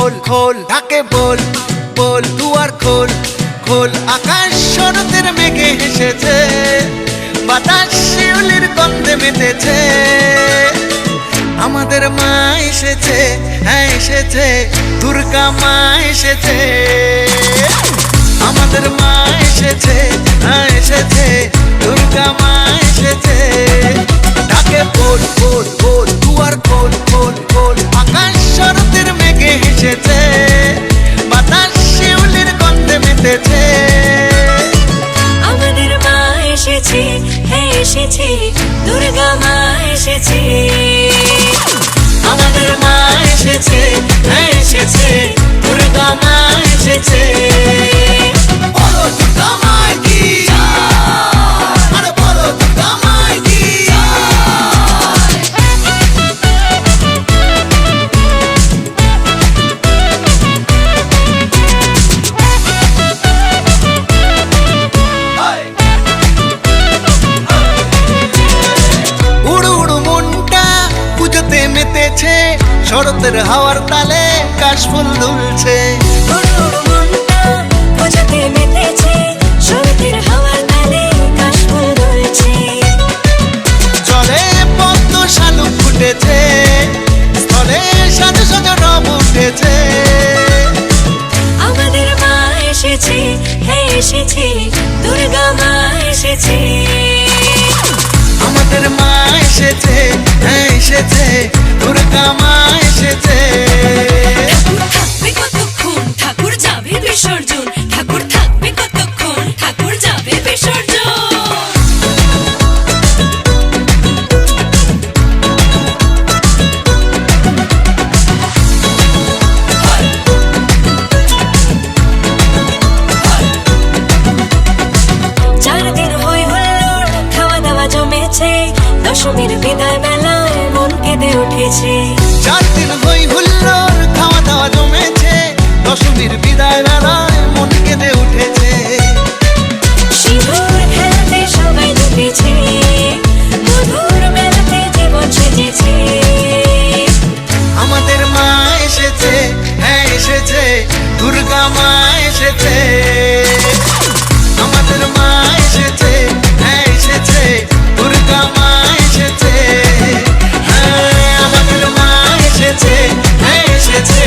খোল খোল ঢাকে বল বল দুয়ার খোল খোল। আকাশ শরতের মেঘে হেসেছে, বাতাস শিউলির গন্ধে মেতেছে। আমাদের মা এসেছে, হ্যাঁ এসেছে, দুর্গা মা এসেছে। আমাদের মা এসেছে, হ্যাঁ এসেছে, দুর্গা মা এসেছে। ঢাকে বল বল বল দুয়ার খোল খোল খোল। আকাশ শরতের মেঘে হেসেছে, বাতাস শিউলির গন্ধে মেতেছে। আমাদের মা এসেছে, হ্যাঁ এসেছে, দুর্গা মা এসেছে। আমাদের মা এসেছে, হ্যাঁ এসেছে, দুর্গা মা এসেছে। বলো দুর্গা মায়ের কি জয়, আরে বলো দুর্গা মায়ের কি জয়। উড়ু উড়ু মনটা পুজোতে মেতেছে, শরতের হাওয়ার তালে কাশফুল দুলছে। উড়ু উড়ু মনটা পুজোতে মেতেছে, শরতের হাওয়ার তালে কাশফুল দুলছে। চলে পদ্ম শালুক ফুটেছে, স্থলে সাজো সাজো রব উঠেছে। আমাদের মা এসেছে, হ্যাঁ এসেছে, দুর্গা মা এসেছে। আমাদের মা এসেছে, হ্যাঁ এসেছে, দুর্গা মা এসেছে। ঠাকুর থাকবে কতক্ষণ, ঠাকুর যাবে বিসর্জন। ঠাকুর থাকবে কতক্ষণ, ঠাকুর যাবে বিসর্জন। চার দিন হই হুল্লোড়, খাওয়া দাওয়া জমেছে, দশমীর বিদায় বেলায় মন কেঁদে উঠেছে। 4 দিন হই হুল্লোড়, খাওয়া দাওয়া জমেছে, দশমীর বিদায় বেলায় মন কেঁদে উঠেছে। সিঁদুর খেলাতে সবাই জুটেছে, মধুর মেলাতে জীবন সেজেছে। আমাদের মা এসেছে, হ্যাঁ এসেছে, দুর্গা মা এসেছে। আমাদের মা এসেছে, হ্যাঁ এসেছে, দুর্গা মা এসেছে। হ্যাঁ আমাদের মা এসেছে, হ্যাঁ এসেছে,